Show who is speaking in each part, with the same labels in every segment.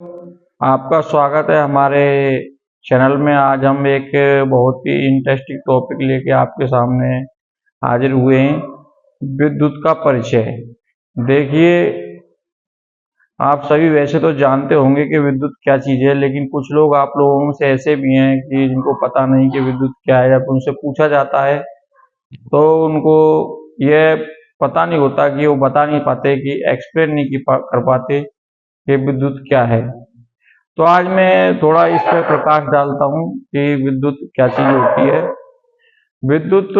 Speaker 1: आपका स्वागत है हमारे चैनल में। आज हम एक बहुत ही इंटरेस्टिंग टॉपिक लेके आपके सामने हाजिर हुए हैं, विद्युत का परिचय। देखिए, आप सभी वैसे तो जानते होंगे कि विद्युत क्या चीज़ है, लेकिन कुछ लोग आप लोगों में से ऐसे भी हैं कि जिनको पता नहीं कि विद्युत क्या है। जब उनसे पूछा जाता है तो उनको यह पता नहीं होता, कि वो बता नहीं पाते, कि एक्सप्लेन नहीं कर पाते कि विद्युत क्या है। तो आज मैं थोड़ा इस पर प्रकाश डालता हूँ कि विद्युत क्या चीज होती है। विद्युत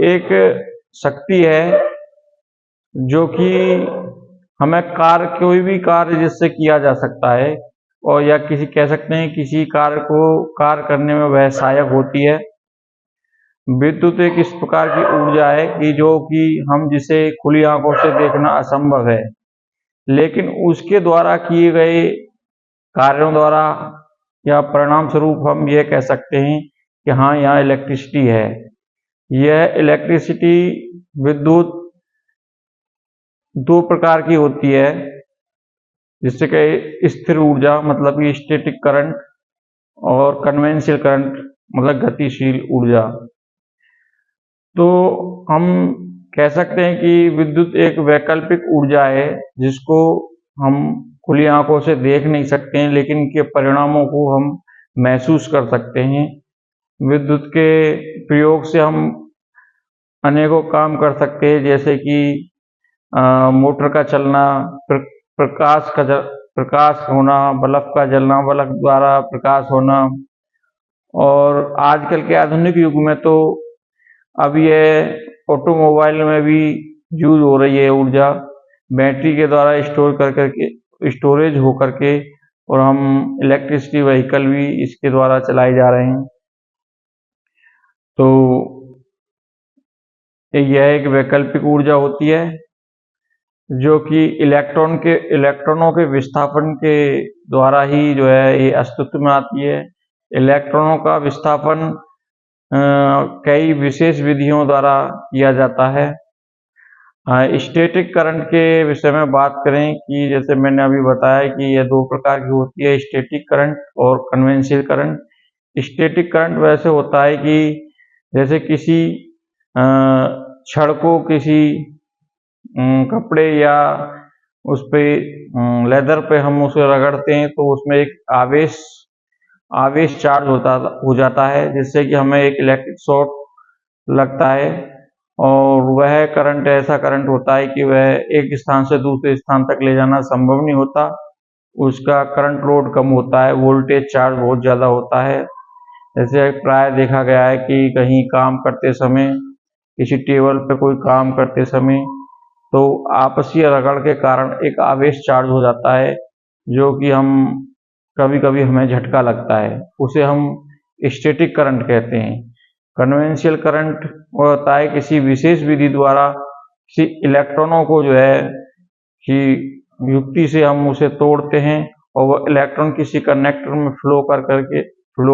Speaker 1: एक शक्ति है जो कि हमें कोई भी कार्य जिससे किया जा सकता है, और या किसी कह सकते हैं किसी कार्य करने में वह सहायक होती है। विद्युत एक इस प्रकार की ऊर्जा है कि जो कि हम जिसे खुली आंखों से देखना असंभव है, लेकिन उसके द्वारा किए गए कार्यों द्वारा या परिणाम स्वरूप हम यह कह सकते हैं कि हाँ, यहाँ इलेक्ट्रिसिटी है। यह इलेक्ट्रिसिटी विद्युत दो प्रकार की होती है, जिससे कि स्थिर ऊर्जा मतलब कि स्टैटिक करंट, और कन्वेंशियल करंट मतलब गतिशील ऊर्जा। तो हम कह सकते हैं कि विद्युत एक वैकल्पिक ऊर्जा है जिसको हम खुली आंखों से देख नहीं सकते हैं, लेकिन इनके परिणामों को हम महसूस कर सकते हैं। विद्युत के प्रयोग से हम अनेकों काम कर सकते हैं, जैसे कि मोटर का चलना, प्रकाश होना, बल्ब का जलना, बल्ब द्वारा प्रकाश होना। और आजकल के आधुनिक युग में तो अब ये ऑटोमोबाइल में भी यूज हो रही है ऊर्जा, बैटरी के द्वारा स्टोरेज हो करके, और हम इलेक्ट्रिसिटी व्हीकल भी इसके द्वारा चलाए जा रहे हैं। तो यह एक वैकल्पिक ऊर्जा होती है जो कि इलेक्ट्रॉनों के विस्थापन के द्वारा ही जो है ये अस्तित्व में आती है। इलेक्ट्रॉनों का विस्थापन कई विशेष विधियों द्वारा किया जाता है। स्टैटिक करंट के विषय में बात करें कि जैसे मैंने अभी बताया कि यह दो प्रकार की होती है, स्टैटिक करंट और कन्वेंशियल करंट। स्टैटिक करंट वैसे होता है कि जैसे किसी छड़ को किसी कपड़े या उस पे लेदर पे हम उसे रगड़ते हैं, तो उसमें एक आवेश चार्ज हो जाता है, जिससे कि हमें एक इलेक्ट्रिक शॉक लगता है। और वह करंट ऐसा करंट होता है कि वह एक स्थान से दूसरे स्थान तक ले जाना संभव नहीं होता। उसका करंट लोड कम होता है, वोल्टेज चार्ज बहुत ज़्यादा होता है। जैसे प्राय देखा गया है कि कहीं काम करते समय, किसी टेबल पे कोई काम करते समय, तो आपसी रगड़ के कारण एक आवेश चार्ज हो जाता है, जो कि हम कभी कभी हमें झटका लगता है, उसे हम स्टैटिक करंट कहते हैं। कन्वेंशियल करंट होता है किसी विशेष विधि द्वारा किसी इलेक्ट्रॉनों को जो है कि युक्ति से हम उसे तोड़ते हैं, और वह इलेक्ट्रॉन किसी कंडक्टर में फ्लो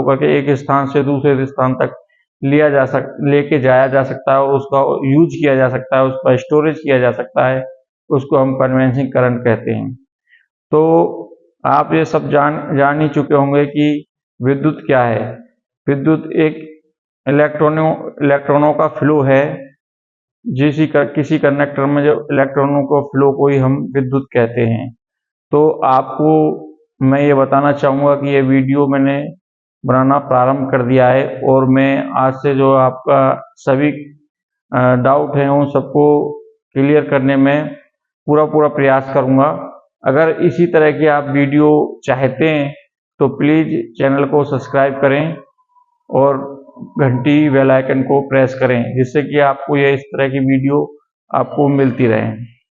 Speaker 1: करके एक स्थान से दूसरे स्थान तक लेके जाया जा सकता है, और उसका यूज किया जा सकता है, उसका स्टोरेज किया जा सकता है। उसको हम कन्वेंशियल करंट कहते हैं। तो आप ये सब जान ही चुके होंगे कि विद्युत क्या है। विद्युत एक इलेक्ट्रॉनों का फ्लो है। किसी कंडक्टर में जो इलेक्ट्रॉनों को फ्लो को ही हम विद्युत कहते हैं। तो आपको मैं ये बताना चाहूँगा कि ये वीडियो मैंने बनाना प्रारंभ कर दिया है, और मैं आज से जो आपका सभी डाउट है उन सबको क्लियर करने में पूरा प्रयास करूँगा। अगर इसी तरह की आप वीडियो चाहते हैं तो प्लीज़ चैनल को सब्सक्राइब करें और घंटी बेल आइकन को प्रेस करें, जिससे कि आपको ये इस तरह की वीडियो आपको मिलती रहे।